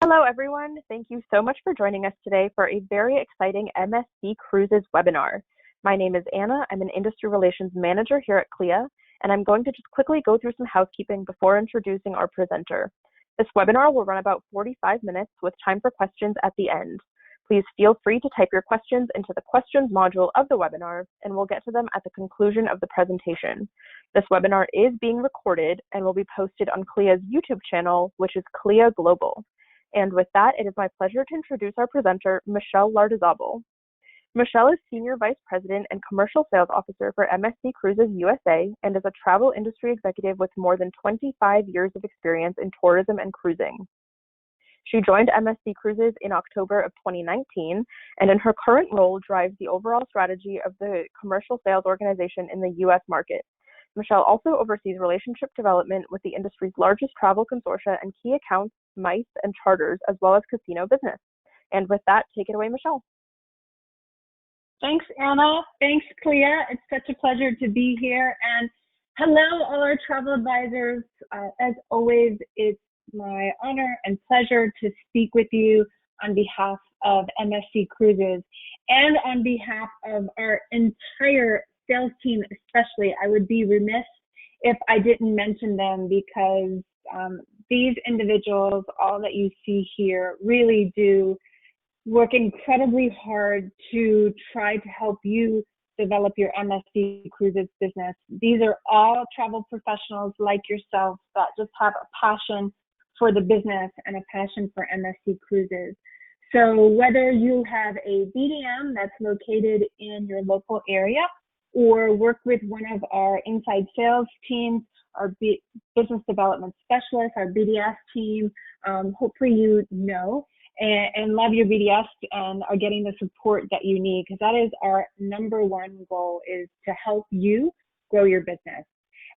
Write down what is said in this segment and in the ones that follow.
Hello, everyone. Thank you so much for joining us today for a very exciting MSC Cruises webinar. My name is Anna. I'm an Industry Relations Manager here at CLIA, and I'm going to just quickly go through some housekeeping before introducing our presenter. This webinar will run about 45 minutes with time for questions at the end. Please feel free to type your questions into the questions module of the webinar, and we'll get to them at the conclusion of the presentation. This webinar is being recorded and will be posted on CLIA's YouTube channel, which is CLIA Global. And with that, it is my pleasure to introduce our presenter, Michelle Lardizabal. Michelle is Senior Vice President and Commercial Sales Officer for MSC Cruises USA and is a travel industry executive with more than 25 years of experience in tourism and cruising. She joined MSC Cruises in October of 2019, and in her current role drives the overall strategy of the commercial sales organization in the U.S. market. Michelle also oversees relationship development with the industry's largest travel consortia and key accounts, MICE, and charters, as well as casino business. And with that, take it away, Michelle. Thanks, Anna. Thanks, CLIA. It's such a pleasure to be here. And hello, all our travel advisors. As always, it's my honor and pleasure to speak with you on behalf of MSC Cruises and on behalf of our entire sales team especially. I would be remiss if I didn't mention them because these individuals, all that you see here, really do work incredibly hard to try to help you develop your MSC Cruises business. These are all travel professionals like yourself that just have a passion for the business and a passion for MSC Cruises. So whether you have a BDM that's located in your local area or work with one of our inside sales teams, our business development specialists, our BDS team, hopefully you know and love your BDS and are getting the support that you need, because that is our number one goal, is to help you grow your business.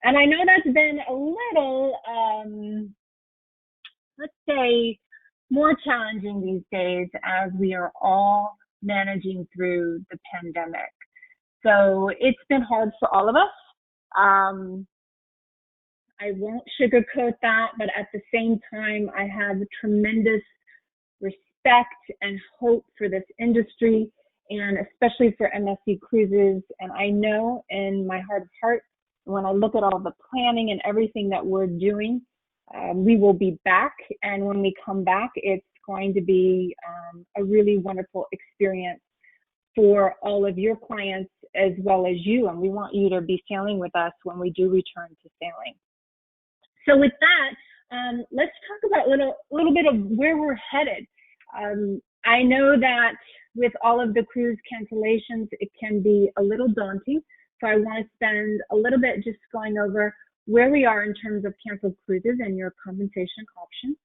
And I know that's been a little, let's say, more challenging these days as we are all managing through the pandemic. So it's been hard for all of us. I won't sugarcoat that, but at the same time, I have tremendous respect and hope for this industry, and especially for MSC Cruises. And I know in my heart of hearts, when I look at all the planning and everything that we're doing, we will be back. And when we come back, it's going to be a really wonderful experience for all of your clients as well as you. And we want you to be sailing with us when we do return to sailing. So with that, let's talk about a little bit of where we're headed. I know that with all of the cruise cancellations, it can be a little daunting. So I want to spend a little bit just going over where we are in terms of canceled cruises and your compensation options,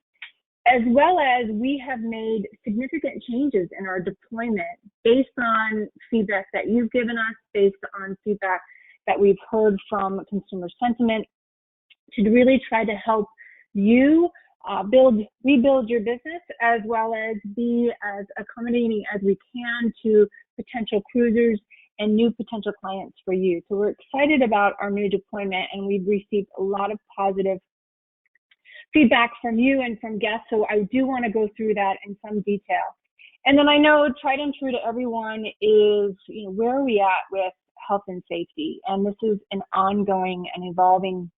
as well as we have made significant changes in our deployment based on feedback that you've given us, based on feedback that we've heard from consumer sentiment, to really try to help you rebuild your business, as well as be as accommodating as we can to potential cruisers and new potential clients for you. So we're excited about our new deployment, and we've received a lot of positive feedback from you and from guests. So I do want to go through that in some detail. And then I know tried and true to everyone is, where are we at with health and safety? And this is an ongoing and evolving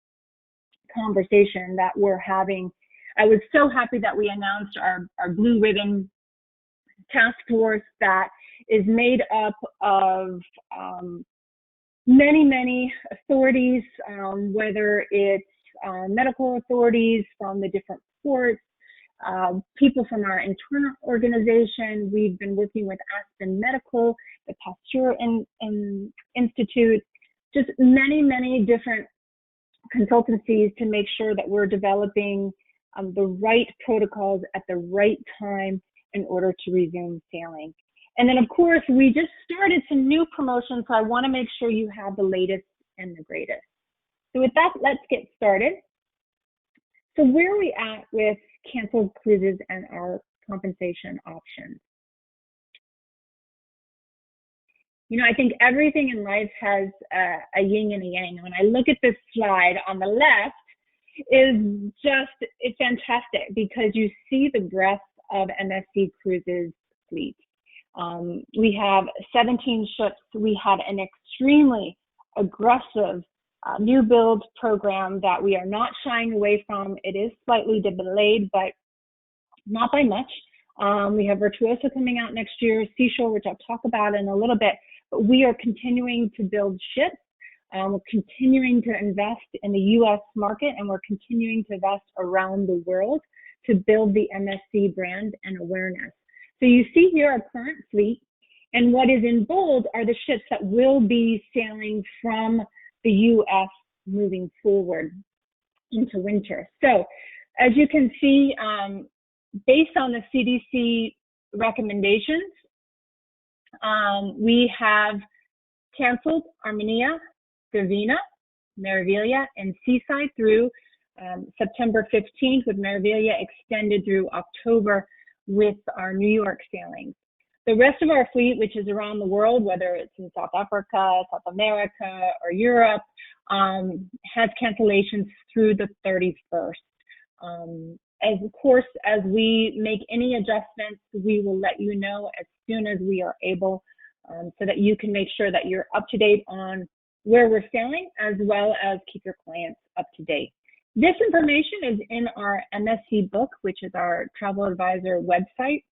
conversation that we're having. I was so happy that we announced our Blue Ribbon task force that is made up of many authorities, whether it's medical authorities from the different ports, people from our internal organization. We've been working with Aspen Medical, the Pasteur Institute, just many different consultancies to make sure that we're developing the right protocols at the right time in order to resume sailing. And then, of course, we just started some new promotions, so I want to make sure you have the latest and the greatest. So with that, let's get started. So where are we at with canceled cruises and our compensation options? I think everything in life has a yin and a yang. When I look at this slide on the left, it's fantastic because you see the breadth of MSC Cruises fleet. We have 17 ships. We had an extremely aggressive new build program that we are not shying away from. It is slightly delayed, but not by much. We have Virtuoso coming out next year, Seashore, which I'll talk about in a little bit, but we are continuing to build ships. We're continuing to invest in the U.S. market, and we're continuing to invest around the world to build the MSC brand and awareness. So you see here our current fleet, and what is in bold are the ships that will be sailing from the U.S. moving forward into winter. So as you can see, based on the CDC recommendations, we have canceled Armenia, Divina, Meraviglia, and Seaside through September 15th, with Meraviglia extended through October with our New York sailings. The rest of our fleet, which is around the world, whether it's in South Africa, South America, or Europe, has cancellations through the 31st. Of course, as we make any adjustments, we will let you know as soon as we are able, so that you can make sure that you're up to date on where we're sailing, as well as keep your clients up to date. This information is in our MSC book, which is our travel advisor website.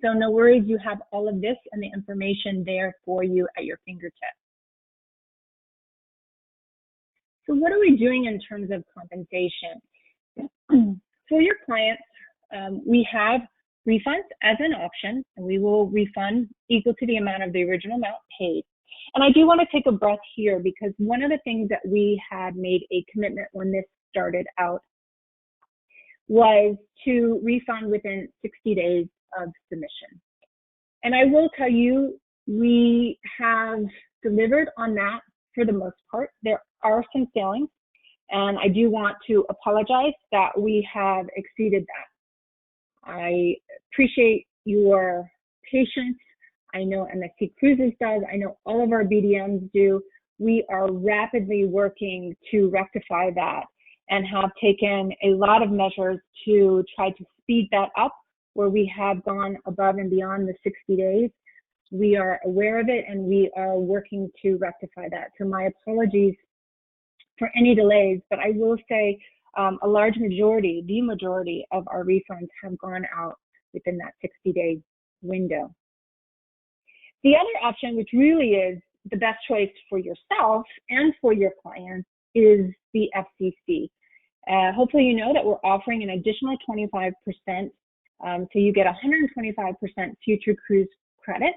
So no worries, you have all of this and the information there for you at your fingertips. So what are we doing in terms of compensation? For your clients, we have refunds as an option, and we will refund equal to the amount of the original amount paid. And I do want to take a breath here, because one of the things that we had made a commitment when this started out was to refund within 60 days of submission. And I will tell you, we have delivered on that for the most part. There are some sailings, and I do want to apologize that we have exceeded that. I appreciate your patience. I know MSC Cruises does. I know all of our BDMs do. We are rapidly working to rectify that and have taken a lot of measures to try to speed that up, where we have gone above and beyond the 60 days. We are aware of it, and we are working to rectify that. So my apologies for any delays, but I will say a large majority, the majority of our refunds have gone out within that 60-day window. The other option, which really is the best choice for yourself and for your clients, is the FCC. Hopefully you know that we're offering an additional 25%, so you get 125% future cruise credit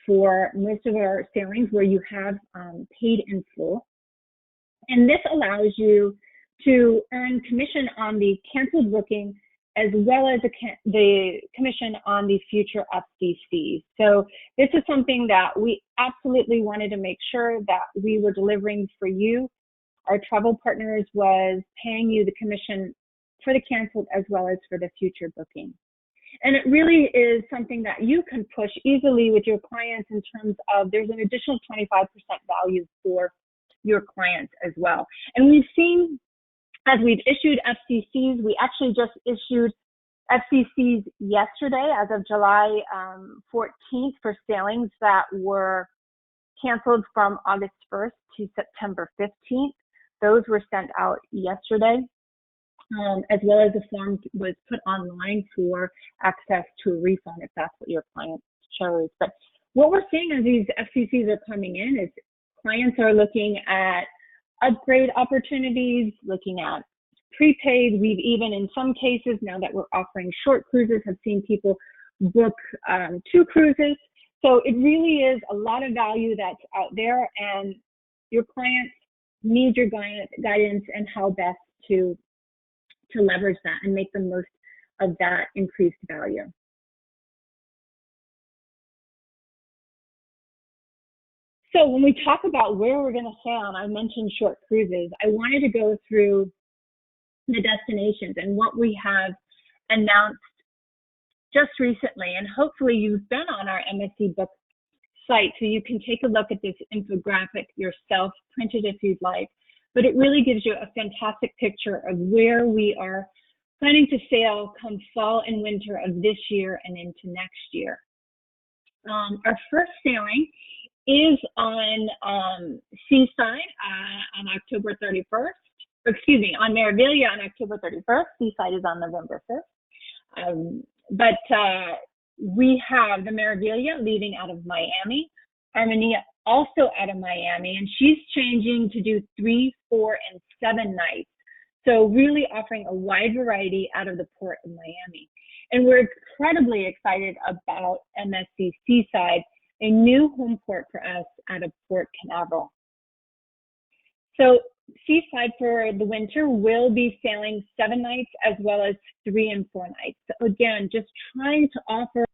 for most of our sailings where you have paid in full. And this allows you to earn commission on the canceled booking, as well as the commission on the future FCCs. So this is something that we absolutely wanted to make sure that we were delivering for you. Our travel partners was paying you the commission for the canceled as well as for the future booking. And it really is something that you can push easily with your clients in terms of there's an additional 25% value for your clients as well. And we've seen, as we've issued FCCs, we actually just issued FCCs yesterday as of July 14th for sailings that were canceled from August 1st to September 15th. Those were sent out yesterday, as well as the form was put online for access to a refund if that's what your client chose. But what we're seeing as these FCCs are coming in is clients are looking at upgrade opportunities, looking at prepaid. We've even, in some cases, now that we're offering short cruises, have seen people book 2 cruises. So it really is a lot of value that's out there, and your clients need your guidance and how best to leverage that and make the most of that increased value. So when we talk about where we're going to sail, and I mentioned short cruises, I wanted to go through the destinations and what we have announced just recently. And hopefully you've been on our MSC book site, so you can take a look at this infographic yourself, print it if you'd like. But it really gives you a fantastic picture of where we are planning to sail come fall and winter of this year and into next year. Our first sailing is on Seaside on October 31st. Excuse me, on Meraviglia on October 31st. Seaside is on November 1st. We have the Meraviglia leaving out of Miami, Armenia also out of Miami, and she's changing to do 3, 4, and 7 nights. So really offering a wide variety out of the port of Miami. And we're incredibly excited about MSC Seaside, a new home port for us out of Port Canaveral. So Seaside for the winter will be sailing 7 nights as well as 3 and 4 nights. So again, just trying to offer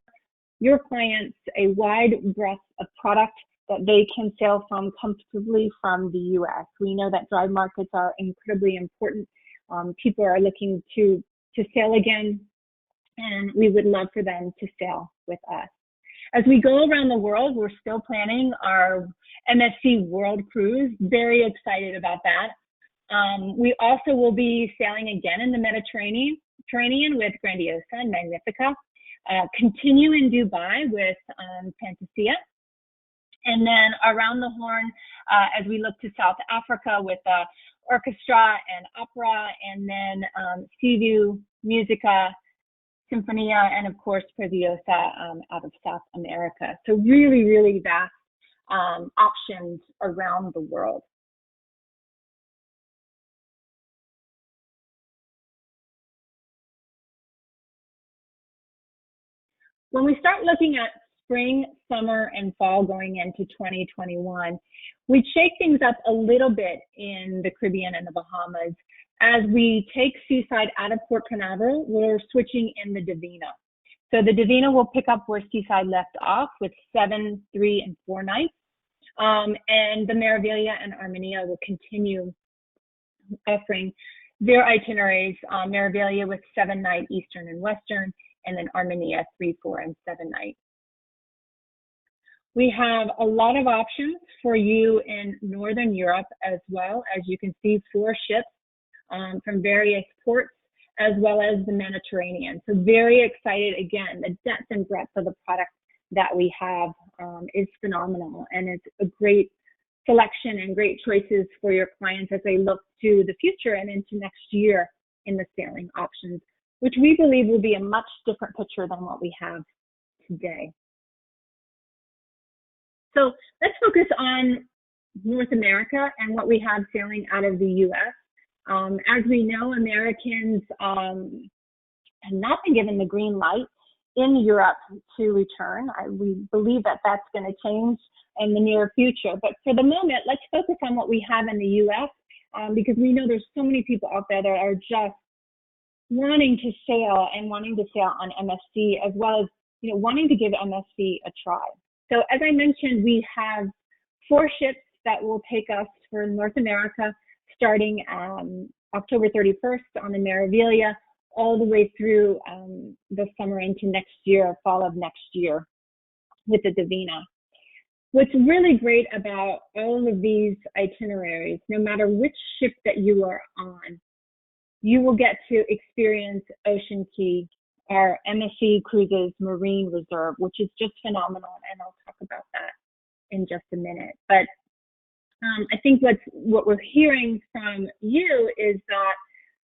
your clients a wide breadth of product that they can sail from comfortably from the U.S. We know that dry markets are incredibly important. People are looking to sail again, and we would love for them to sail with us. As we go around the world, we're still planning our MSC World Cruise. Very excited about that. We also will be sailing again in the Mediterranean with Grandiosa and Magnifica. Continue in Dubai with Fantasia. And then around the Horn, as we look to South Africa with orchestra and opera, and then Sea-View, Musica, Sinfonia, and of course Preciosa out of South America. So really, really vast options around the world. When we start looking at spring, summer, and fall going into 2021, we shake things up a little bit in the Caribbean and the Bahamas. As we take Seaside out of Port Canaveral, we're switching in the Divina. So the Divina will pick up where Seaside left off with 7, 3, and 4 nights. And the Meraviglia and Armenia will continue offering their itineraries, Meraviglia with 7-night Eastern and Western, and then Armenia 3, 4, and 7 nights. We have a lot of options for you in Northern Europe as well. As you can see, 4 ships from various ports, as well as the Mediterranean. So very excited. Again, the depth and breadth of the product that we have is phenomenal, and it's a great selection and great choices for your clients as they look to the future and into next year in the sailing options, which we believe will be a much different picture than what we have today. So let's focus on North America and what we have sailing out of the U.S. As we know, Americans have not been given the green light in Europe to return. We believe that that's going to change in the near future. But for the moment, let's focus on what we have in the U.S. Because we know there's so many people out there that are just wanting to sail and wanting to sail on MSC, as well as wanting to give MSC a try. So as I mentioned, we have 4 ships that will take us for North America, starting October 31st on the Meraviglia, all the way through the summer into next year, fall of next year with the Divina. What's really great about all of these itineraries, no matter which ship that you are on, you will get to experience Ocean Key, our MSC Cruises Marine Reserve, which is just phenomenal, and I'll talk about that in just a minute. But I think what we're hearing from you is that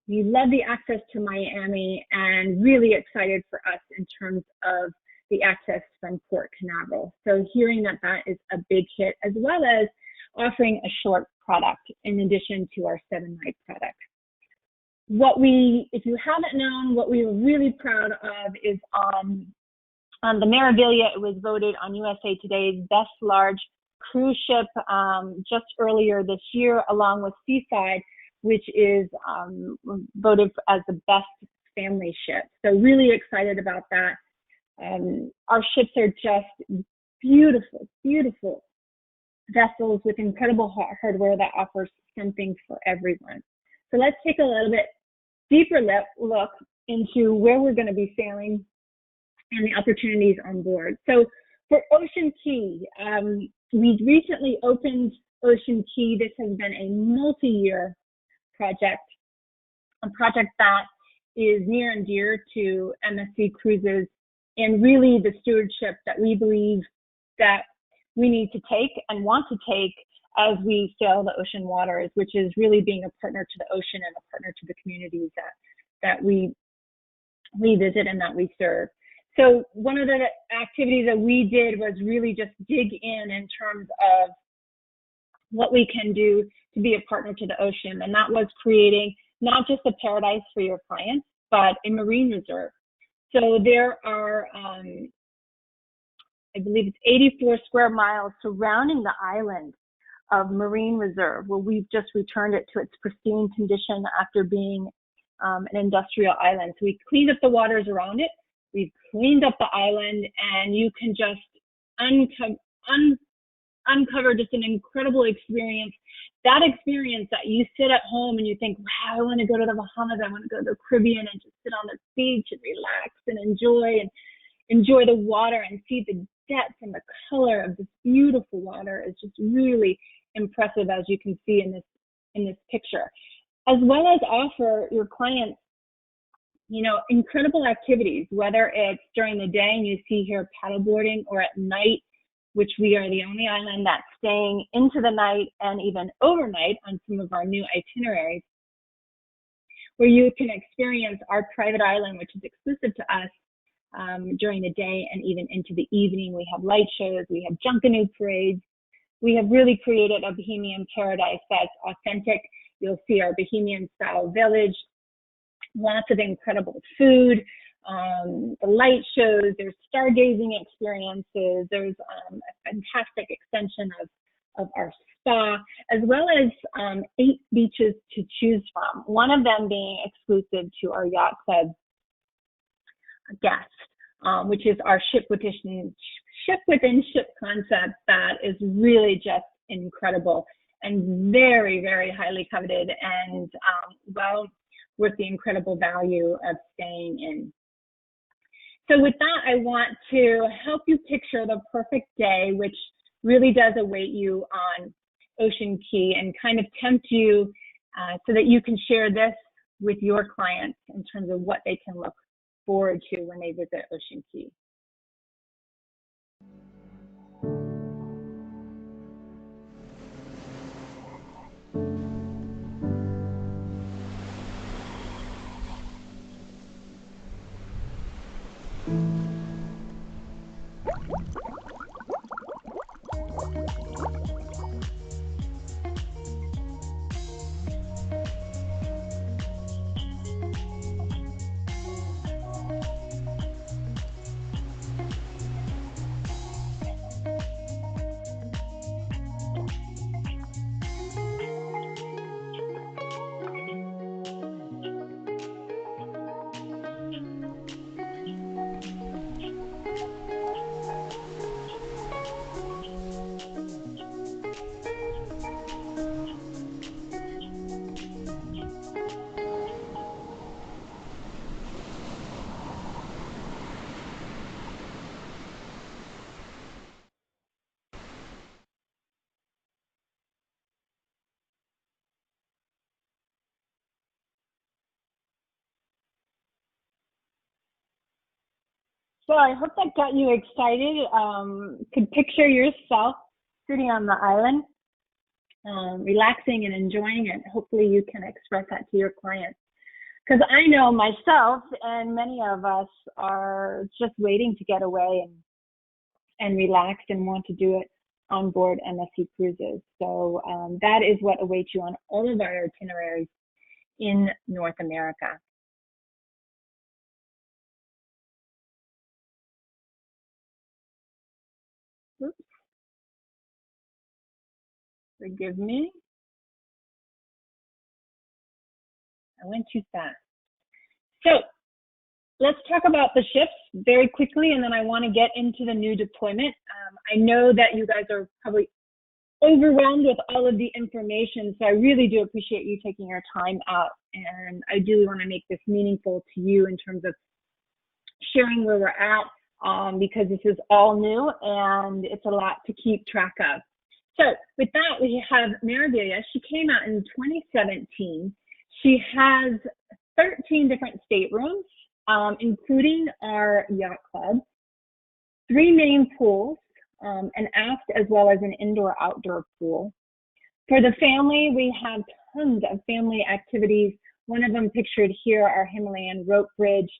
you love the access to Miami and really excited for us in terms of the access from Port Canaveral. So hearing that that is a big hit, as well as offering a short product in addition to our 7-night product. If you haven't known, what we were really proud of is on the Meraviglia, it was voted on USA Today's best large cruise ship just earlier this year, along with Seaside, which is voted as the best family ship. So really excited about that. Our ships are just beautiful, beautiful vessels with incredible hardware that offers something for everyone. So let's take a little bit deeper look into where we're going to be sailing and the opportunities on board. So for Ocean Key, we recently opened Ocean Key. This has been a multi-year project, a project that is near and dear to MSC Cruises, and really the stewardship that we believe that we need to take and want to take as we sail the ocean waters, which is really being a partner to the ocean and a partner to the communities that we visit and that we serve. So one of the activities that we did was really just dig in terms of what we can do to be a partner to the ocean. And that was creating not just a paradise for your clients, but a marine reserve. So there are, I believe it's 84 square miles surrounding the island of marine reserve, where we've just returned it to its pristine condition after being an industrial island. So we cleaned up the waters around it, we've cleaned up the island, and you can just uncover just an incredible experience. That experience that you sit at home and you think, wow, I want to go to the Bahamas, I want to go to the Caribbean and just sit on the beach and relax and enjoy the water and see the depth and the color of this beautiful water is just really impressive, as you can see in this picture. As well as offer your clients, you know, incredible activities, whether it's during the day and you see here paddleboarding, or at night, which we are the only island that's staying into the night and even overnight on some of our new itineraries, where you can experience our private island, which is exclusive to us, during the day and even into the evening. We have light shows, we have Junkanoo parades. We have really created a Bohemian paradise that's authentic. You'll see our Bohemian style village, lots of incredible food, the light shows, there's stargazing experiences, there's a fantastic extension of our spa, as well as 8 beaches to choose from, one of them being exclusive to our yacht club guests, which is our ship within ship concept that is really just incredible and very, very highly coveted, and well worth the incredible value of staying in. So with that, I want to help you picture the perfect day, which really does await you on Ocean Key, and kind of tempt you so that you can share this with your clients in terms of what they can look forward to when they visit Ocean Key. So I hope that got you excited. Could picture yourself sitting on the island, relaxing and enjoying it. Hopefully you can express that to your clients. Because I know myself and many of us are just waiting to get away and relax and want to do it on board MSC Cruises. So that is what awaits you on all of our itineraries in North America. Oops. Forgive me. I went too fast. So let's talk about the ships very quickly, and then I want to get into the new deployment. I know that you guys are probably overwhelmed with all of the information, so I really do appreciate you taking your time out, and I do want to make this meaningful to you in terms of sharing where we're at, because this is all new and it's a lot to keep track of. So with that, we have Meraviglia. She came out in 2017. She has 13 different staterooms, including our yacht club, 3 main pools, an aft as well as an indoor-outdoor pool. For the family, we have tons of family activities. One of them pictured here, our Himalayan rope bridge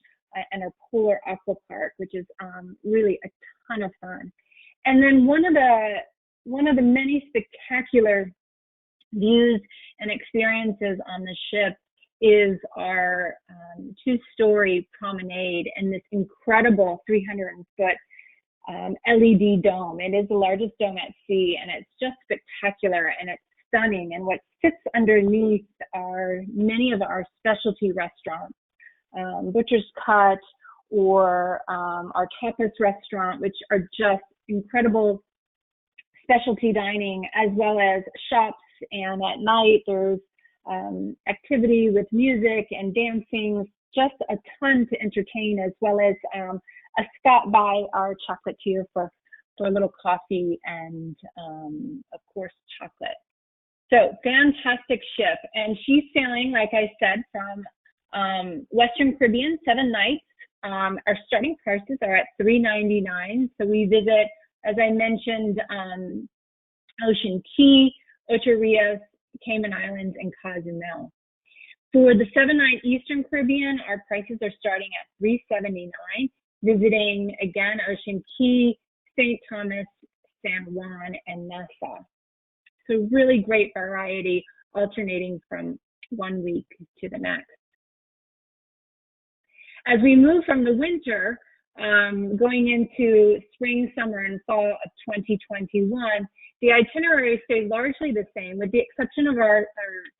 and our polar aqua park, which is really a ton of fun. And then one of the many spectacular views and experiences on the ship is our 2-story promenade and this incredible 300-foot LED dome. It is the largest dome at sea, and it's just spectacular and it's stunning. And what sits underneath are many of our specialty restaurants, Butcher's Cut or our tapas restaurant, which are just incredible specialty dining, as well as shops. And at night there's activity with music and dancing, just a ton to entertain, as well as a stop by our chocolatier for a little coffee and of course chocolate. So fantastic ship, and she's sailing, like I said, from Western Caribbean, 7 nights. Our starting prices are at $399. So we visit, as I mentioned, Ocean Key, Ocho Rios, Cayman Islands, and Cozumel. For the 7-night Eastern Caribbean, our prices are starting at $379, visiting, again, Ocean Key, St. Thomas, San Juan, and Nassau. So really great variety, alternating from one week to the next. As we move from the winter, going into spring, summer, and fall of 2021, the itineraries stay largely the same, with the exception of our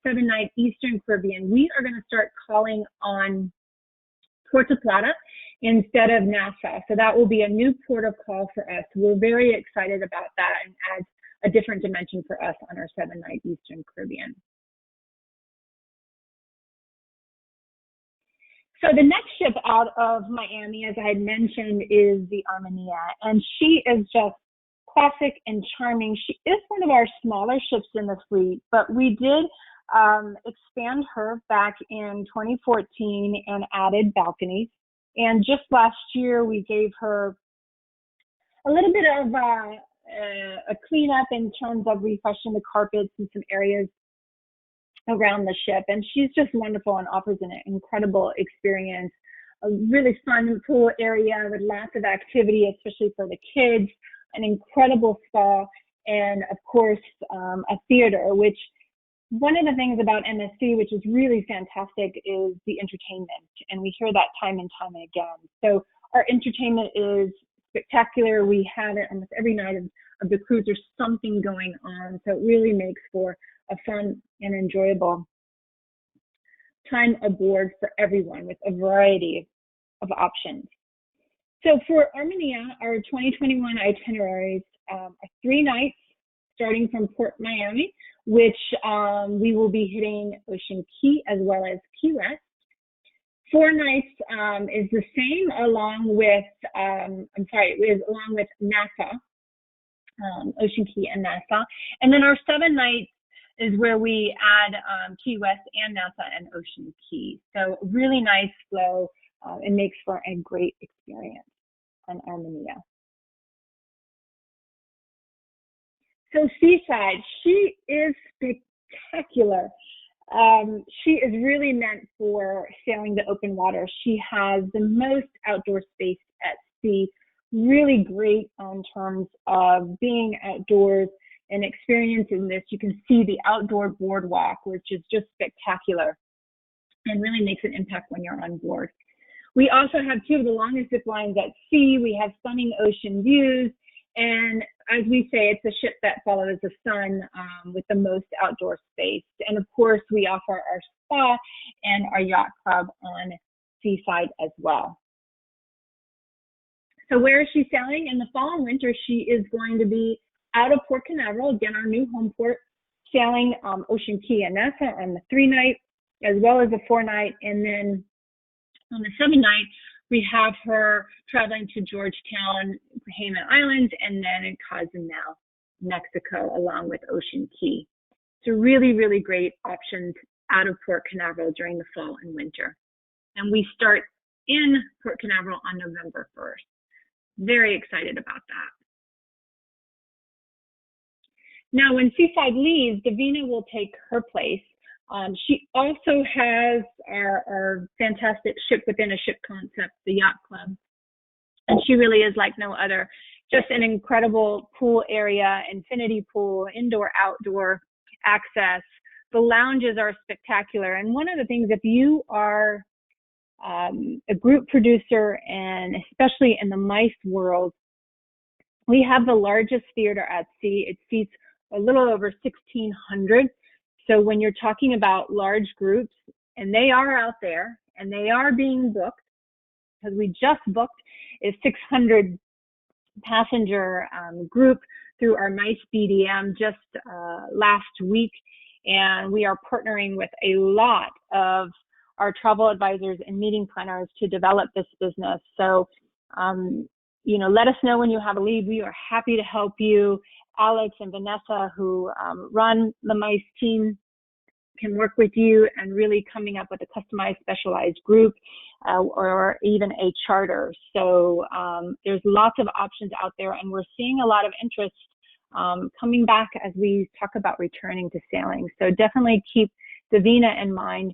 7-night Eastern Caribbean. We are going to start calling on Puerto Plata instead of Nassau. So that will be a new port of call for us. We're very excited about that and adds a different dimension for us on our 7-night Eastern Caribbean. So the next ship out of Miami, as I had mentioned, is the Armenia, and she is just classic and charming. She is one of our smaller ships in the fleet, but we did expand her back in 2014 and added balconies. And just last year, we gave her a little bit of a cleanup in terms of refreshing the carpets and some areas around the ship, and she's just wonderful and offers an incredible experience. A really fun pool area with lots of activity, especially for the kids, an incredible spa, and of course a theater, which one of the things about MSC, which is really fantastic, is the entertainment, and we hear that time and time again. So our entertainment is spectacular. We have it almost every night of the cruise. There's something going on, so it really makes for a fun and enjoyable time aboard for everyone with a variety of options. So for Armenia, our 2021 itineraries are 3 nights starting from Port Miami, which we will be hitting Ocean Key as well as Key West. 4 nights is the same along with, along with Nassau, Ocean Key and Nassau. And then our 7 nights is where we add Key West and Nassau and Ocean Key. So really nice flow. It makes for a great experience on Armenia. So Seaside, she is spectacular. She is really meant for sailing the open water. She has the most outdoor space at sea, really great in terms of being outdoors and experiencing this. You can see the outdoor boardwalk, which is just spectacular and really makes an impact when you're on board. We also have 2 of the longest zip lines at sea. We have stunning ocean views, and as we say, it's a ship that follows the sun with the most outdoor space. And of course, we offer our spa and our yacht club on Seaside as well. So where is she sailing? In the fall and winter, she is going to be out of Port Canaveral, again, our new home port, sailing Ocean Key and Nassau on the 3-night, as well as the 4-night. And then on the 7-night, we have her traveling to Georgetown, Cayman Islands, and then in Cozumel, Mexico, along with Ocean Key. So really, really great options out of Port Canaveral during the fall and winter. and we start in Port Canaveral on November 1st. Very excited about that. Now, when Seaside leaves, Davina will take her place. She also has our fantastic ship within a ship concept, the Yacht Club. And she really is like no other. Just an incredible pool area, infinity pool, indoor, outdoor access. The lounges are spectacular. And one of the things, if you are a group producer, and especially in the MICE world, we have the largest theater at sea. It seats a little over 1,600. So when you're talking about large groups, and they are out there, and they are being booked, because we just booked a 600 passenger group through our MICE BDM just last week. And we are partnering with a lot of our travel advisors and meeting planners to develop this business. So, let us know when you have a lead. We are happy to help you. Alex and Vanessa, who run the MICE team, can work with you and really coming up with a customized, specialized group or even a charter. So there's lots of options out there, and we're seeing a lot of interest coming back as we talk about returning to sailing. So definitely keep Davina in mind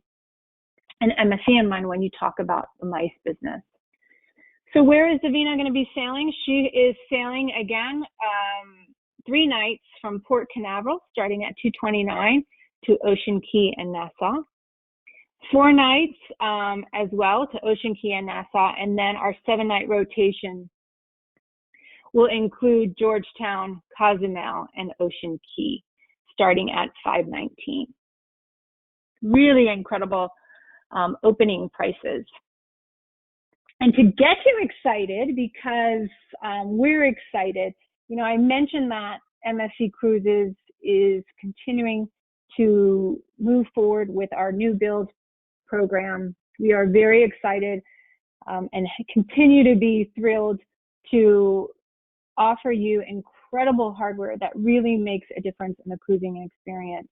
and MSC in mind when you talk about the MICE business. So where is Davina going to be sailing? She is sailing again 3 nights from Port Canaveral, starting at 2:29 to Ocean Key and Nassau. 4 nights as well to Ocean Key and Nassau, and then our 7-night rotation will include Georgetown, Cozumel, and Ocean Key, starting at $519. Really incredible opening prices. And to get you excited, because we're excited, I mentioned that MSC Cruises is continuing to move forward with our new build program. We are very excited and continue to be thrilled to offer you incredible hardware that really makes a difference in the cruising experience.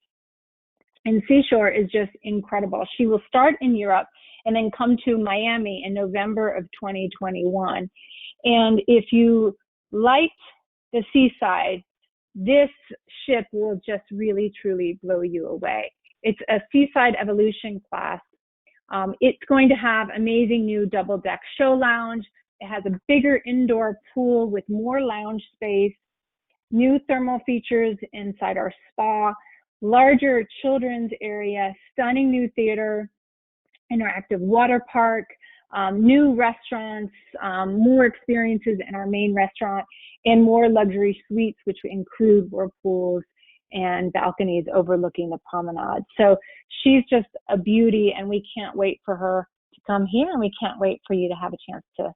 And Seashore is just incredible. She will start in Europe and then come to Miami in November of 2021. And if you liked the Seaside, this ship will just really, truly blow you away. It's a Seaside Evolution class. It's going to have amazing new double-deck show lounge. It has a bigger indoor pool with more lounge space, new thermal features inside our spa, larger children's area, stunning new theater, interactive water park, new restaurants, more experiences in our main restaurant, and more luxury suites, which include whirlpools and balconies overlooking the promenade. So she's just a beauty, and we can't wait for her to come here, and we can't wait for you to have a chance to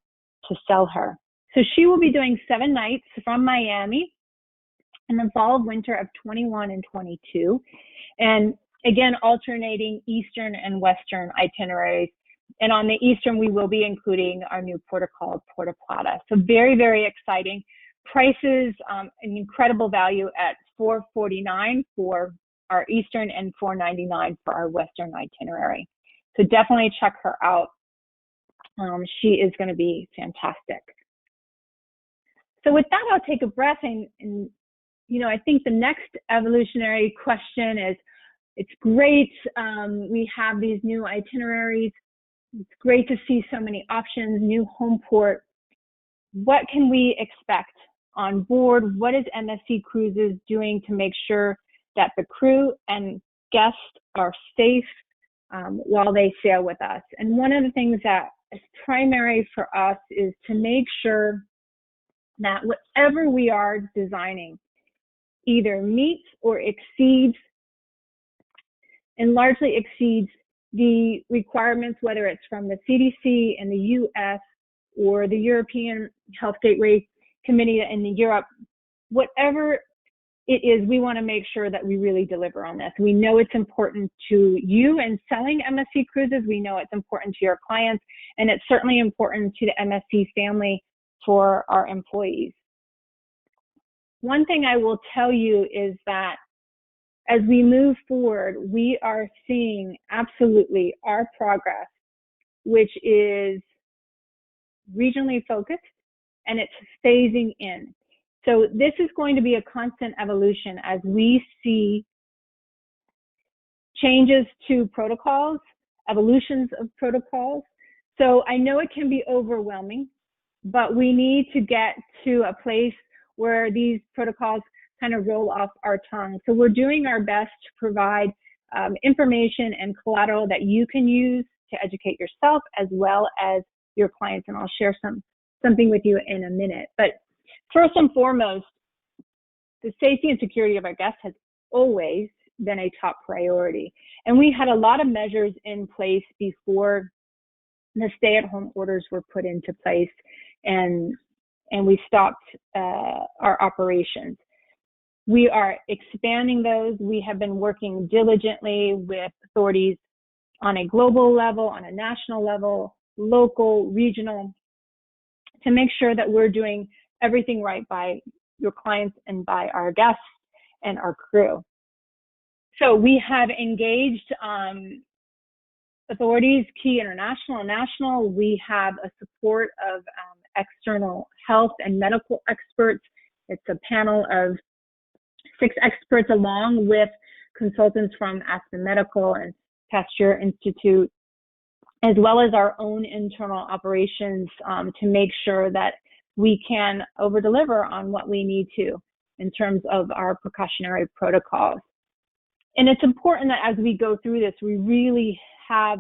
sell her. So she will be doing 7 nights from Miami in the fall, winter of 21 and 22. And again, alternating Eastern and Western itineraries. And on the Eastern, we will be including our new port called Puerto Plata. So very, very exciting. Prices, an incredible value at $449 for our Eastern and $499 for our Western itinerary. So definitely check her out. She is going to be fantastic. So with that, I'll take a breath and I think the next evolutionary question is, it's great. We have these new itineraries. It's great to see so many options, new home port. What can we expect on board? What is MSC Cruises doing to make sure that the crew and guests are safe while they sail with us? And one of the things that is primary for us is to make sure that whatever we are designing either meets or exceeds, and largely exceeds, the requirements, whether it's from the CDC in the US or the European Health Gateway Committee in Europe. Whatever it is, we want to make sure that we really deliver on this. We know it's important to you in selling MSC Cruises. We know it's important to your clients, and it's certainly important to the MSC family for our employees. One thing I will tell you is that as we move forward, we are seeing absolutely our progress which is regionally focused, and it's phasing in. So this is going to be a constant evolution as we see changes to protocols, evolutions of protocols. So I know it can be overwhelming, but we need to get to a place where these protocols kind of roll off our tongue. So we're doing our best to provide information and collateral that you can use to educate yourself as well as your clients. And I'll share something with you in a minute. But first and foremost, the safety and security of our guests has always been a top priority. And we had a lot of measures in place before the stay-at-home orders were put into place, and we stopped our operations. We are expanding those. We have been working diligently with authorities on a global level, on a national level, local, regional, to make sure that we're doing everything right by your clients and by our guests and our crew. So we have engaged authorities, key international and national. We have a support of external health and medical experts. It's a panel of 6 experts along with consultants from Aspen Medical and Pasteur Institute, as well as our own internal operations to make sure that we can over-deliver on what we need to in terms of our precautionary protocols. And it's important that as we go through this, we really have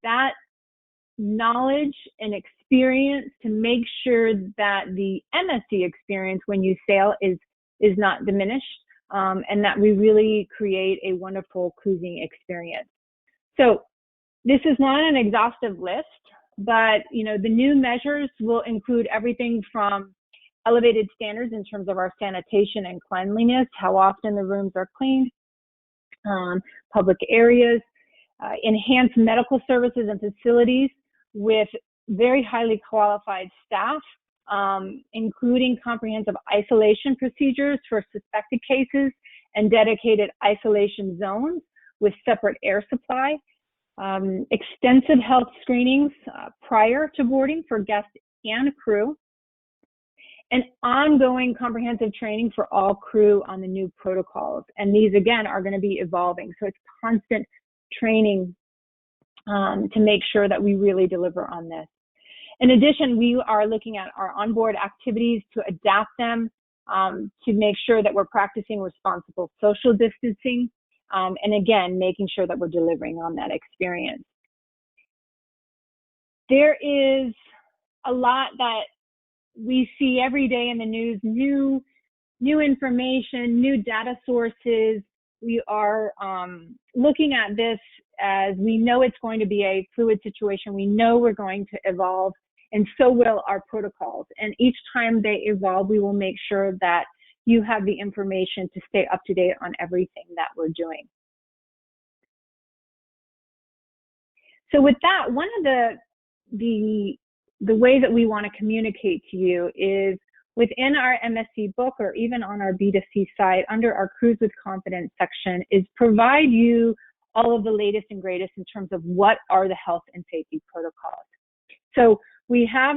that knowledge and experience to make sure that the MSC experience when you sail is not diminished, and that we really create a wonderful cruising experience. So this is not an exhaustive list, but the new measures will include everything from elevated standards in terms of our sanitation and cleanliness, how often the rooms are cleaned, public areas, enhanced medical services and facilities with very highly qualified staff, including comprehensive isolation procedures for suspected cases and dedicated isolation zones with separate air supply, extensive health screenings prior to boarding for guests and crew, and ongoing comprehensive training for all crew on the new protocols. And these, again, are going to be evolving. So it's constant training to make sure that we really deliver on this. In addition, we are looking at our onboard activities to adapt them to make sure that we're practicing responsible social distancing, and again, making sure that we're delivering on that experience. There is a lot that we see every day in the news, new information, new data sources. We are looking at this as we know it's going to be a fluid situation. We know we're going to evolve, and so will our protocols. And each time they evolve, we will make sure that you have the information to stay up to date on everything that we're doing. So with that, one of the way that we want to communicate to you is within our MSC book, or even on our B2C site, under our Cruise with Confidence section, is provide you all of the latest and greatest in terms of what are the health and safety protocols. So we have,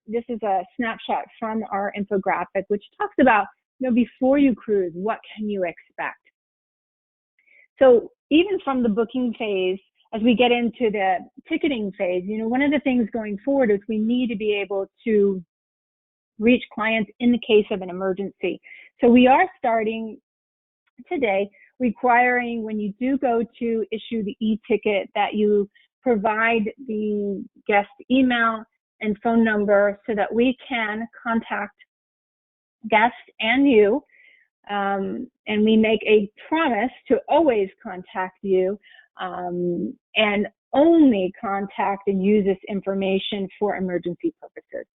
this is a snapshot from our infographic, which talks about, before you cruise, what can you expect? So even from the booking phase, as we get into the ticketing phase, one of the things going forward is we need to be able to reach clients in the case of an emergency. So we are starting today requiring, when you do go to issue the e-ticket, that you provide the guest email and phone number so that we can contact guests and you, and we make a promise to always contact you and only contact and use this information for emergency purposes.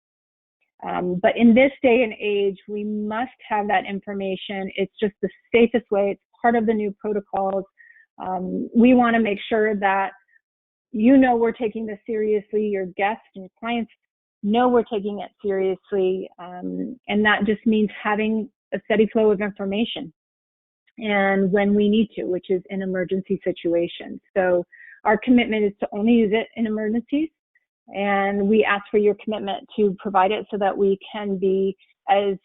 But in this day and age, we must have that information. It's just the safest way. It's part of the new protocols. We want to make sure that we're taking this seriously. Your guests and your clients know we're taking it seriously. And that just means having a steady flow of information, and when we need to, which is in emergency situations. So our commitment is to only use it in emergencies, And we ask for your commitment to provide it so that we can be as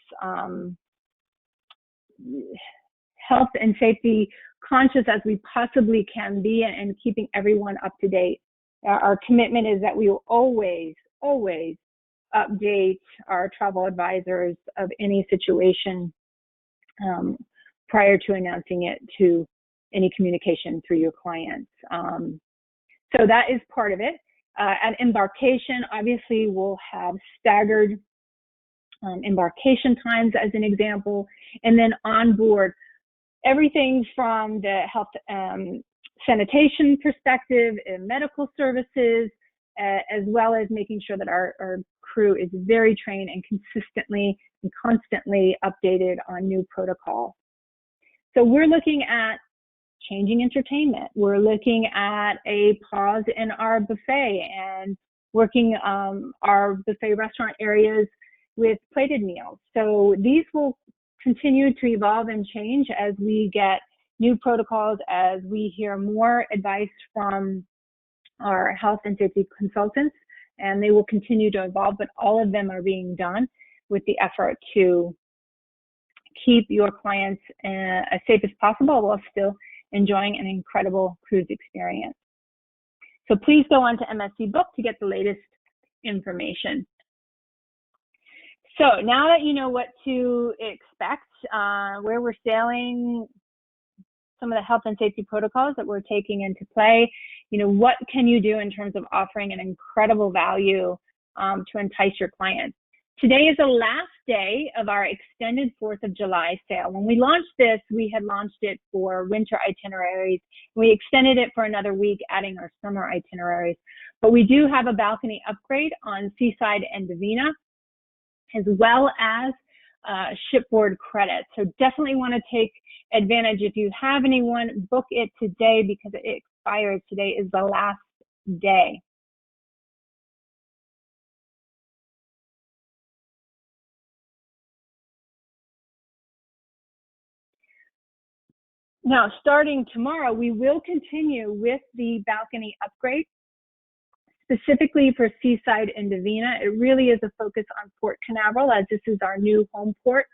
health and safety conscious as we possibly can be, and keeping everyone up to date. Our commitment is that we will always update our travel advisors of any situation prior to announcing it to any communication through your clients. So that is part of it. At embarkation, obviously, we'll have staggered embarkation times as an example, and then on board, everything from the health sanitation perspective and medical services, as well as making sure that our crew is very trained and consistently and constantly updated on new protocols. So we're looking at changing entertainment. We're looking at a pause in our buffet and working our buffet restaurant areas with plated meals. So these will continue to evolve and change as we get new protocols, as we hear more advice from our health and safety consultants, and they will continue to evolve, but all of them are being done with the effort to keep your clients as safe as possible while still enjoying an incredible cruise experience. So please go on to MSC Book to get the latest information. So now that you know what to expect, where we're sailing, some of the health and safety protocols that we're taking into play, what can you do in terms of offering an incredible value to entice your clients? Today is the last day of our extended 4th of July sale. When we launched this, we had launched it for winter itineraries. We extended it for another week, adding our summer itineraries. But we do have a balcony upgrade on Seaside and Divina, as well as shipboard credit. So definitely want to take advantage. If you have anyone, book it today because it expires. Today is the last day. Now, starting tomorrow, we will continue with the balcony upgrade, specifically for Seaside and Divina. It really is a focus on Port Canaveral, as this is our new home port.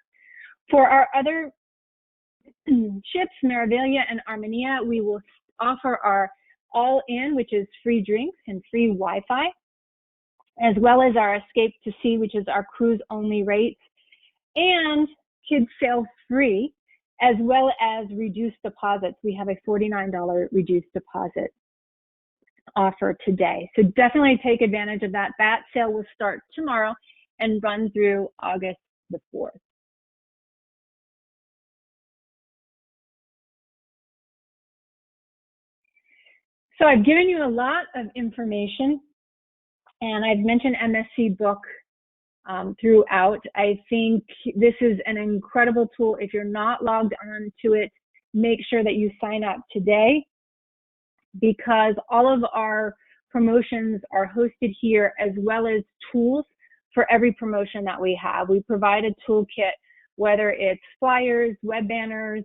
For our other ships, Meraviglia and Armenia, we will offer our all-in, which is free drinks and free Wi-Fi, as well as our Escape to Sea, which is our cruise-only rates, and kids sail free, as well as reduced deposits. We have a $49 reduced deposit offer today. So definitely take advantage of that. That sale will start tomorrow and run through August the 4th. So I've given you a lot of information, and I've mentioned MSC Book throughout. I think this is an incredible tool. If you're not logged on to it, make sure that you sign up today, because all of our promotions are hosted here, as well as tools for every promotion that we have. We provide a toolkit, whether it's flyers, web banners,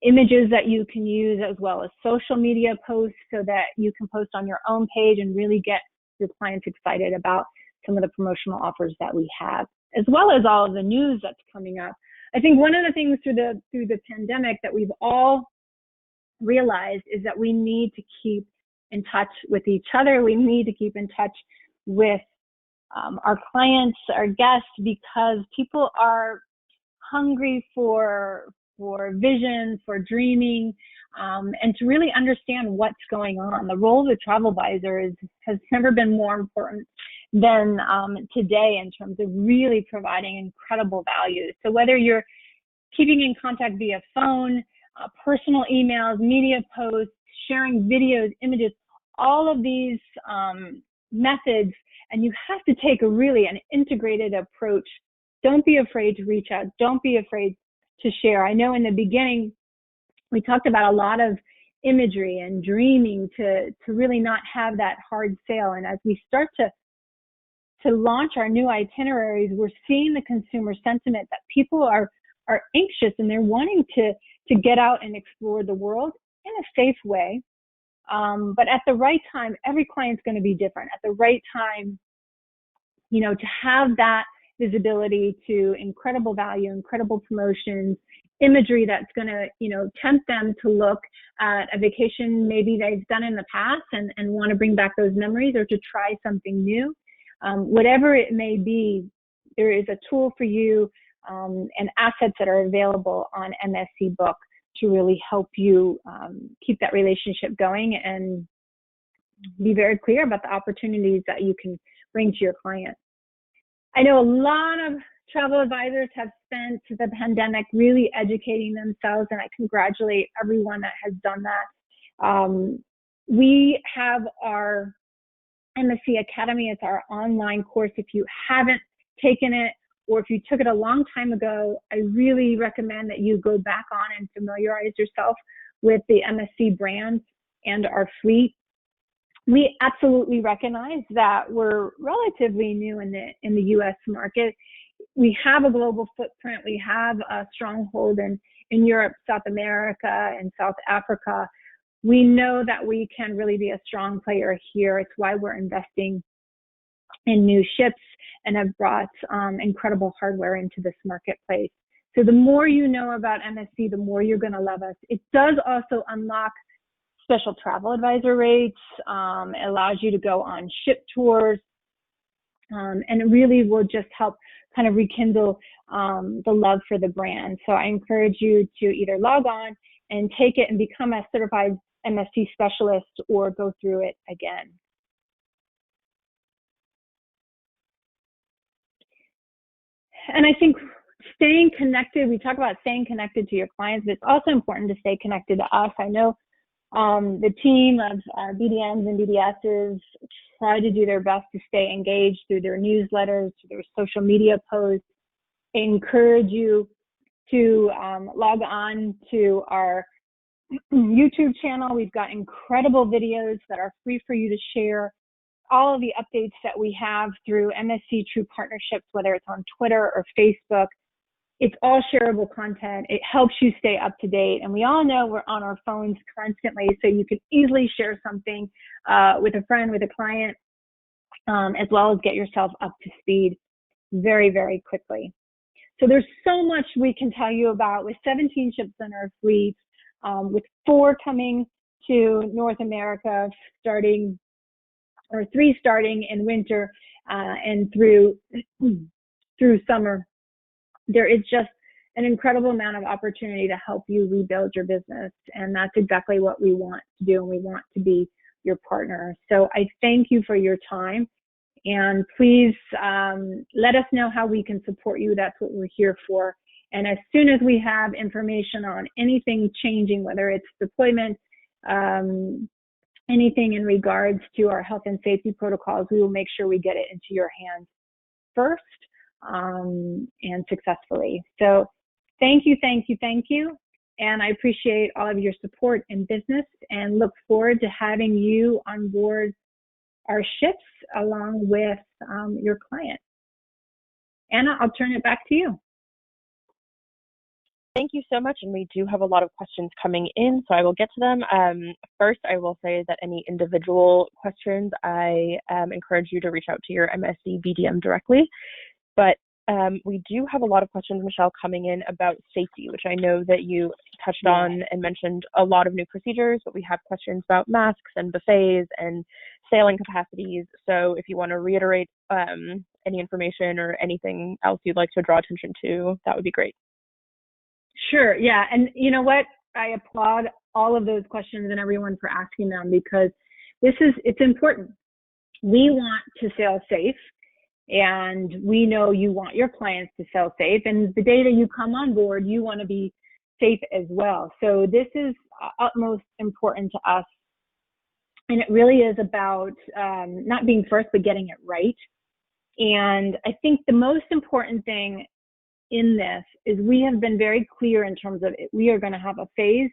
images that you can use, as well as social media posts so that you can post on your own page and really get your clients excited about some of the promotional offers that we have, as well as all of the news that's coming up. I think one of the things through the pandemic that we've all realized is that we need to keep in touch with each other. We need to keep in touch with our clients, our guests, because people are hungry for vision, for dreaming, and to really understand what's going on. The role of the travel advisor has never been more important than today in terms of really providing incredible value. So whether you're keeping in contact via phone, personal emails, media posts, sharing videos, images, all of these methods, and you have to take an integrated approach. Don't be afraid to reach out. Don't be afraid to share. I know in the beginning, we talked about a lot of imagery and dreaming to really not have that hard sale. And as we start to launch our new itineraries, we're seeing the consumer sentiment that people are anxious and they're wanting to get out and explore the world in a safe way, But at the right time, every client's going to be different. At the right time, to have that visibility to incredible value, incredible promotions, imagery that's going to, tempt them to look at a vacation maybe they've done in the past and want to bring back those memories, or to try something new. Whatever it may be, there is a tool for you and assets that are available on MSC Book to really help you keep that relationship going and be very clear about the opportunities that you can bring to your client. I know a lot of travel advisors have spent the pandemic really educating themselves, and I congratulate everyone that has done that. We have our MSC Academy. It's our online course. If you haven't taken it, or if you took it a long time ago, I really recommend that you go back on and familiarize yourself with the MSC brand and our fleet. We absolutely recognize that we're relatively new in the U.S. market. We have a global footprint. We have a stronghold in Europe, South America, and South Africa. We know that we can really be a strong player here. It's why we're investing in new ships and have brought incredible hardware into this marketplace. So the more you know about MSC, the more you're going to love us. It does also unlock special travel advisor rates. It allows you to go on ship tours, and it really will just help kind of rekindle the love for the brand. So I encourage you to either log on and take it and become a certified MSC specialist, or go through it again. And I think staying connected, we talk about staying connected to your clients, but it's also important to stay connected to us. I know the team of BDMs and BDSs try to do their best to stay engaged through their newsletters, through their social media posts. I encourage you to log on to our YouTube channel. We've got incredible videos that are free for you to share. All of the updates that we have through MSC True Partnerships, whether it's on Twitter or Facebook, it's all shareable content. It helps you stay up to date. And we all know we're on our phones constantly, so you can easily share something with a friend, with a client, as well as get yourself up to speed very, very quickly. So there's so much we can tell you about with 17 ships in our fleet, with 4 coming to North America starting, or 3 starting in winter and through summer. There is just an incredible amount of opportunity to help you rebuild your business. And that's exactly what we want to do. And we want to be your partner. So I thank you for your time. And please let us know how we can support you. That's what we're here for. And as soon as we have information on anything changing, whether it's deployment, anything in regards to our health and safety protocols, we will make sure we get it into your hands first and successfully. So thank you. And I appreciate all of your support in business and look forward to having you on board our ships along with your client. Anna, I'll turn it back to you. Thank you so much. And we do have a lot of questions coming in, so I will get to them. First, I will say that any individual questions, I encourage you to reach out to your MSC BDM directly. But we do have a lot of questions, Michelle, coming in about safety, which I know that you touched on and mentioned a lot of new procedures, but we have questions about masks and buffets and sailing capacities. So if you want to reiterate any information or anything else you'd like to draw attention to, that would be great. Sure. Yeah. And you know what? I applaud all of those questions and everyone for asking them, because it's important. We want to sail safe, and we know you want your clients to sail safe. And the day that you come on board, you want to be safe as well. So this is utmost important to us. And it really is about not being first, but getting it right. And I think the most important thing in this is we have been very clear in terms of we are going to have a phased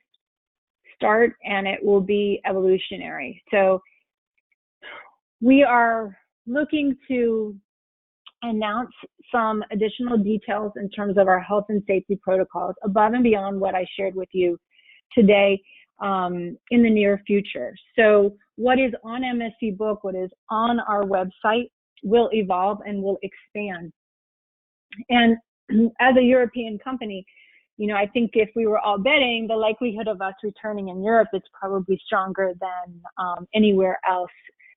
start, and it will be evolutionary. So we are looking to announce some additional details in terms of our health and safety protocols above and beyond what I shared with you today. in the near future. So what is on MSC Book, what is on our website will evolve and will expand. And as a European company, I think if we were all betting, the likelihood of us returning in Europe is probably stronger than anywhere else,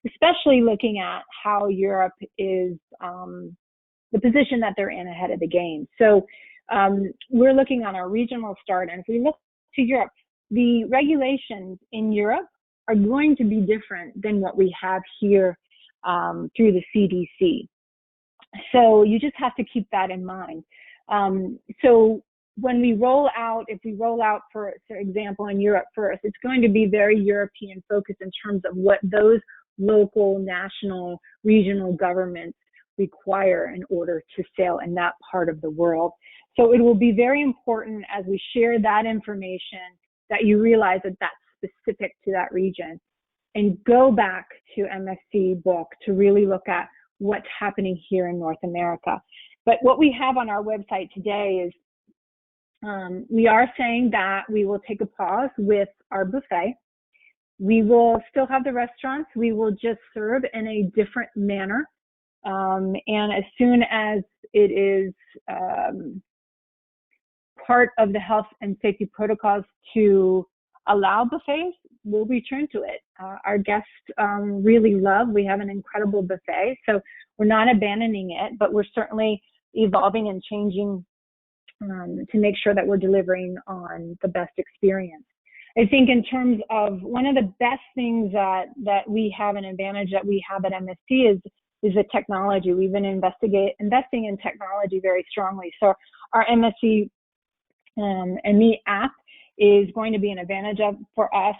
especially looking at how Europe is, the position that they're in ahead of the game. So we're looking on our regional start, and if we look to Europe, the regulations in Europe are going to be different than what we have here through the CDC. So you just have to keep that in mind. So when we roll out, if we roll out, for example, in Europe first, it's going to be very European focused in terms of what those local, national, regional governments require in order to sail in that part of the world. So it will be very important as we share that information that you realize that that's specific to that region, and go back to MSC Book to really look at what's happening here in North America. But what we have on our website today is we are saying that we will take a pause with our buffet. We will still have the restaurants. We will just serve in a different manner. And as soon as it is part of the health and safety protocols to allow buffets, we'll return to it. Our guests really love, we have an incredible buffet, so we're not abandoning it, but we're certainly evolving and changing to make sure that we're delivering on the best experience. I think in terms of one of the best things that we have, an advantage that we have at MSC is the technology. We've been investing in technology very strongly. So our MSC and Me app is going to be an advantage for us.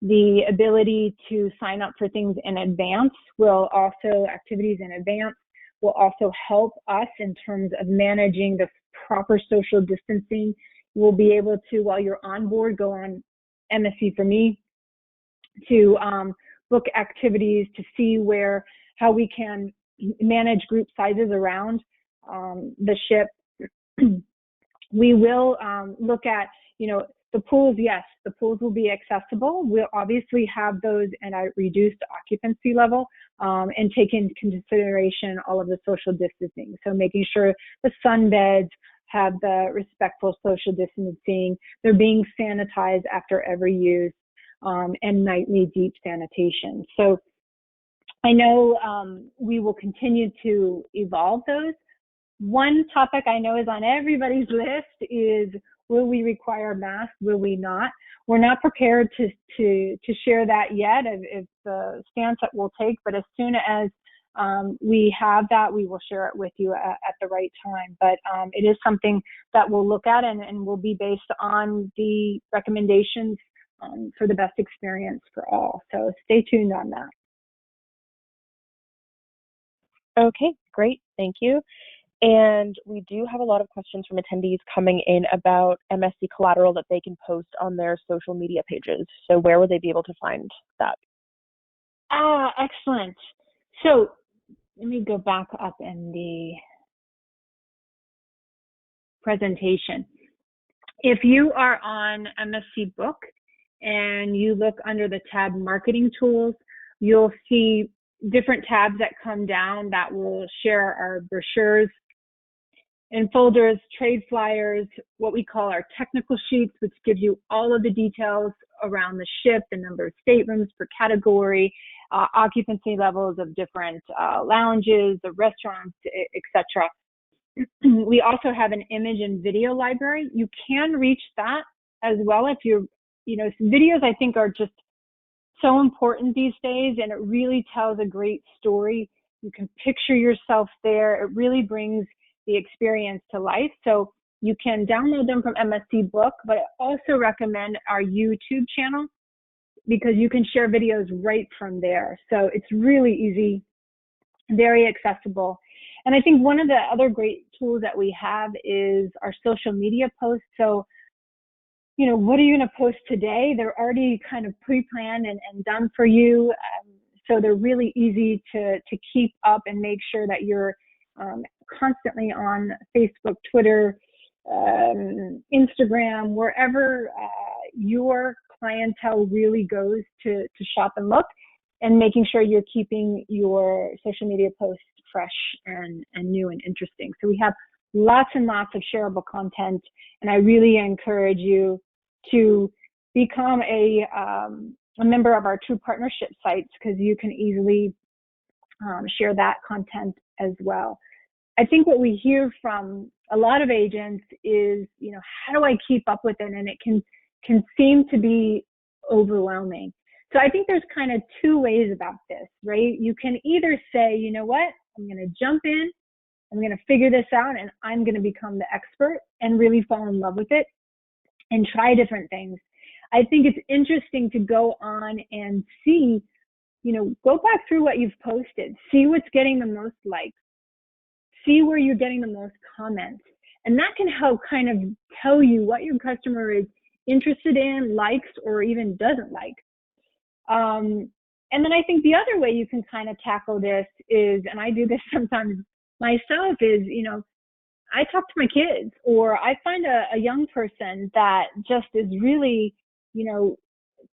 The ability to sign up for things in advance activities in advance will also help us in terms of managing the proper social distancing. We'll be able to, while you're on board, go on MSC for Me to book activities, to see how we can manage group sizes around the ship. We will look at, the pools. Yes, the pools will be accessible. We'll obviously have those at a reduced occupancy level and take into consideration all of the social distancing. So making sure the sunbeds have the respectful social distancing, they're being sanitized after every use, and nightly deep sanitation. So I know we will continue to evolve those. One topic I know is on everybody's list is, will we require masks? Will we not? We're not prepared to share that yet if the stance that we'll take, but as soon as we have that, we will share it with you at the right time. But it is something that we'll look at and will be based on the recommendations for the best experience for all. So stay tuned on that. Okay, great. Thank you. And we do have a lot of questions from attendees coming in about MSC collateral that they can post on their social media pages. So where would they be able to find that? Excellent. So let me go back up in the presentation. If you are on MSC Book and you look under the tab Marketing Tools, you'll see different tabs that come down that will share our brochures and folders, trade flyers, what we call our technical sheets, which gives you all of the details around the ship, the number of staterooms per category, occupancy levels of different lounges, the restaurants, etc. We also have an image and video library. You can reach that as well if you're, videos I think are just so important these days, and it really tells a great story. You can picture yourself there. It really brings the experience to life. So you can download them from MSC Book, but I also recommend our YouTube channel because you can share videos right from there. So it's really easy, very accessible. And I think one of the other great tools that we have is our social media posts. So, what are you going to post today? They're already kind of pre-planned and done for you. So they're really easy to keep up and make sure that you're constantly on Facebook, Twitter, Instagram, wherever your clientele really goes to shop and look, and making sure you're keeping your social media posts fresh and new and interesting. So we have lots and lots of shareable content, and I really encourage you to become a member of our True Partnership sites, because you can easily share that content as well. I think what we hear from a lot of agents is, how do I keep up with it? And it can seem to be overwhelming. So I think there's kind of two ways about this, right? You can either say, you know what, I'm going to jump in, I'm going to figure this out, and I'm going to become the expert and really fall in love with it and try different things. I think it's interesting to go on and see, go back through what you've posted, see what's getting the most likes, see where you're getting the most comments. And that can help kind of tell you what your customer is interested in, likes, or even doesn't like. And then I think the other way you can kind of tackle this is, and I do this sometimes myself, is, I talk to my kids, or I find a young person that just is really,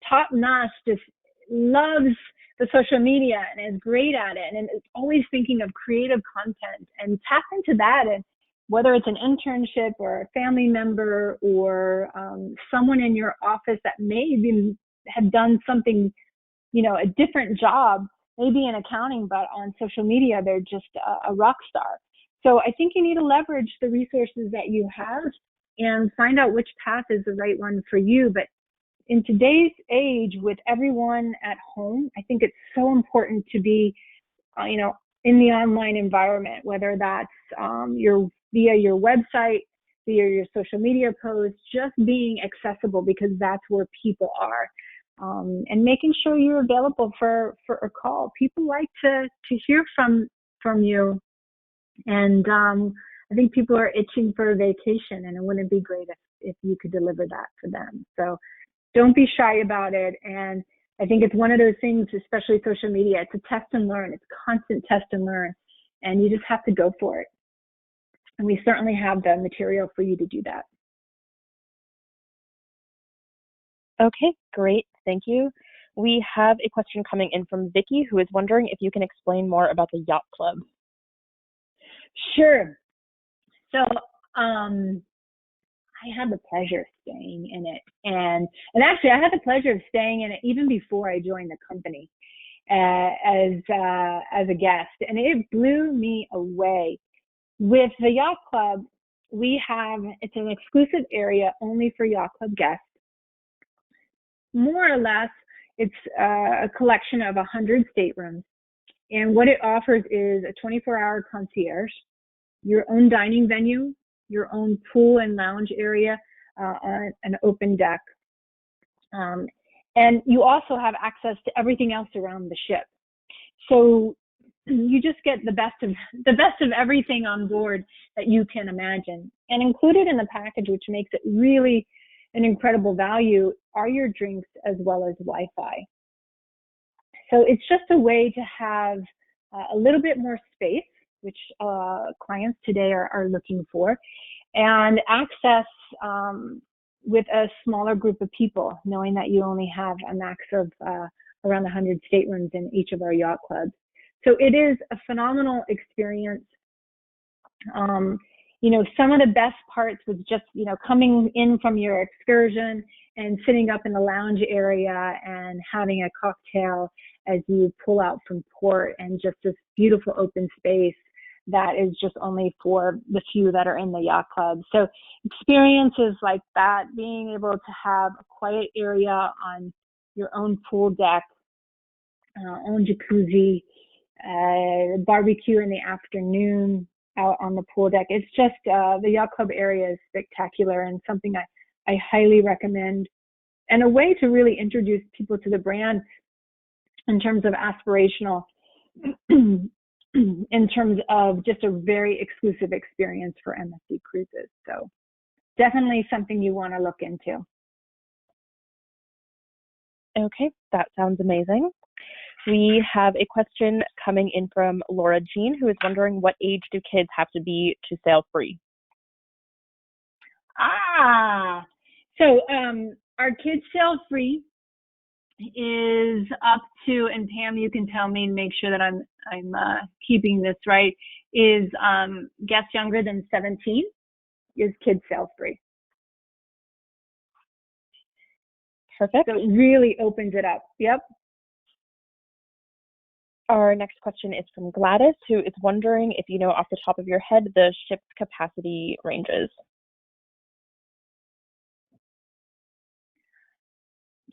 top notch, just loves the social media and is great at it and is always thinking of creative content, and tap into that. And whether it's an internship or a family member or someone in your office that may even have done something, a different job, maybe in accounting, but on social media, they're just a rock star. So I think you need to leverage the resources that you have and find out which path is the right one for you. But in today's age, with everyone at home, I think it's so important to be, in the online environment, whether that's via your website, via your social media posts, just being accessible, because that's where people are. And making sure you're available for a call. People like to hear from you. And I think people are itching for a vacation, and it wouldn't be great if you could deliver that for them. So don't be shy about it. And I think it's one of those things, especially social media, it's a test and learn. It's constant test and learn. And you just have to go for it. And we certainly have the material for you to do that. Okay, great. Thank you. We have a question coming in from Vicky, who is wondering if you can explain more about the yacht club. Sure. So I had the pleasure of staying in it. And actually, I had the pleasure of staying in it even before I joined the company as a guest. And it blew me away. With the yacht club, it's an exclusive area only for yacht club guests. More or less, it's a collection of 100 staterooms. And what it offers is a 24-hour concierge, your own dining venue, your own pool and lounge area, an open deck. And you also have access to everything else around the ship. So you just get the best of everything on board that you can imagine. And included in the package, which makes it really an incredible value, are your drinks as well as Wi-Fi. So it's just a way to have a little bit more space, which clients today are looking for, and access with a smaller group of people, knowing that you only have a max of around 100 staterooms in each of our yacht clubs. So it is a phenomenal experience. Some of the best parts was just, coming in from your excursion and sitting up in the lounge area and having a cocktail as you pull out from port, and just this beautiful open space that is just only for the few that are in the yacht club. So experiences like that, being able to have a quiet area on your own pool deck, own jacuzzi, barbecue in the afternoon out on the pool deck. It's just, the yacht club area is spectacular and something I highly recommend, and a way to really introduce people to the brand in terms of aspirational, in terms of just a very exclusive experience for MSC Cruises. So definitely something you want to look into. Okay, that sounds amazing. We have a question coming in from Laura Jean, who is wondering, what age do kids have to be to sail free? So our kids sale free is up to, and Pam, you can tell me and make sure that I'm keeping this right, is guests younger than 17 is kids sale free. Perfect. So it really opens it up. Yep. Our next question is from Gladys, who is wondering if you know off the top of your head the ship's capacity ranges.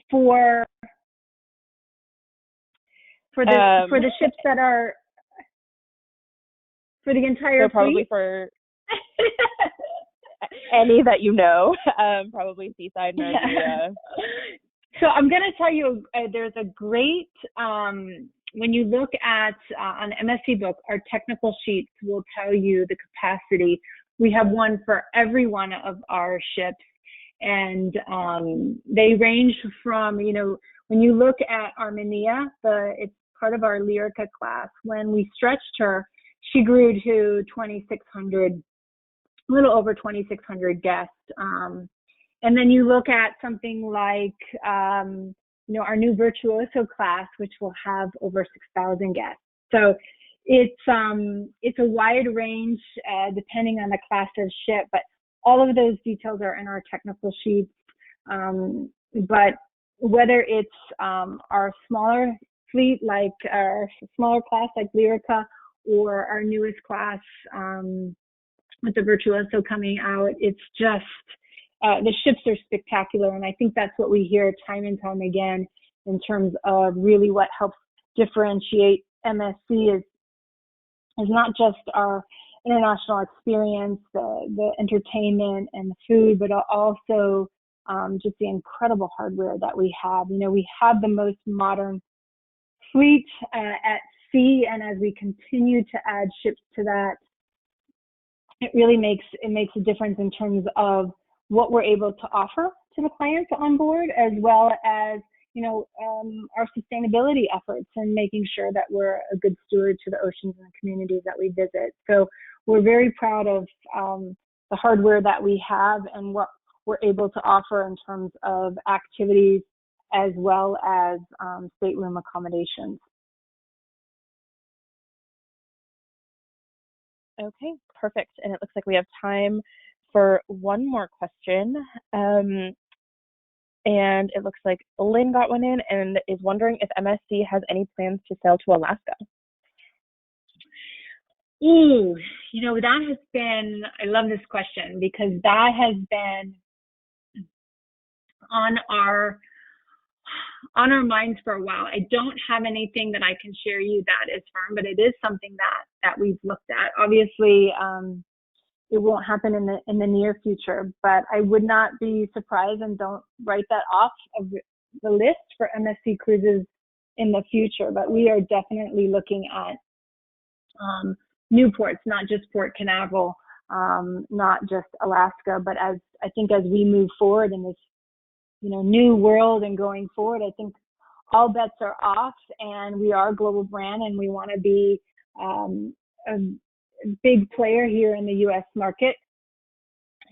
For the ships that are for the entire so probably fleet? For any that you know, probably Seaside, Nigeria. So I'm going to tell you, there's a great, when you look at, on the MSC book, our technical sheets will tell you the capacity. We have one for every one of our ships, and they range from, when you look at Armenia, it's part of our Lyrica class. When we stretched her, she grew to 2,600, a little over 2,600 guests. And then you look at something like, our new Virtuoso class, which will have over 6,000 guests. So it's a wide range depending on the class of ship, but all of those details are in our technical sheets. But whether it's our smaller fleet, like our smaller class, like Lyrica, or our newest class with the Virtuoso coming out, it's just, the ships are spectacular. And I think that's what we hear time and time again in terms of really what helps differentiate MSC is not just our international experience, the entertainment and the food, but also just the incredible hardware that we have. We have the most modern fleet at sea, and as we continue to add ships to that, it really makes a difference in terms of what we're able to offer to the clients on board, as well as our sustainability efforts and making sure that we're a good steward to the oceans and the communities that we visit. So we're very proud of the hardware that we have and what we're able to offer in terms of activities as well as stateroom accommodations. Okay, perfect. And it looks like we have time for one more question. And it looks like Lynn got one in and is wondering if MSC has any plans to sail to Alaska. Ooh, that has been, I love this question because that has been on our minds for a while. I don't have anything that I can share you that is firm, but it is something that we've looked at. Obviously, it won't happen in the near future, but I would not be surprised, and don't write that off of the list for MSC Cruises in the future. But we are definitely looking at new ports, not just Port Canaveral, not just Alaska, but as we move forward in this new world and going forward, I think all bets are off, and we are a global brand, and we want to be a big player here in the U.S. market.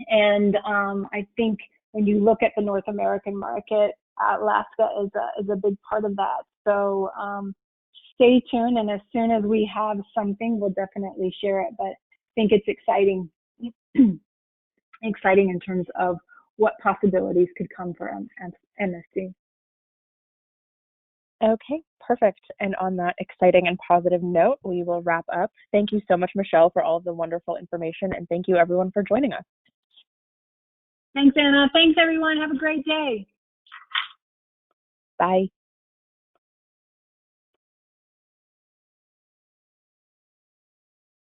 And I think when you look at the North American market, Alaska is a big part of that. So stay tuned, and as soon as we have something, we'll definitely share it. But I think it's exciting, exciting in terms of what possibilities could come for MSC. Okay, perfect. And on that exciting and positive note, we will wrap up. Thank you so much, Michelle, for all of the wonderful information, and thank you everyone for joining us. Thanks, Anna. Thanks, everyone. Have a great day. Bye.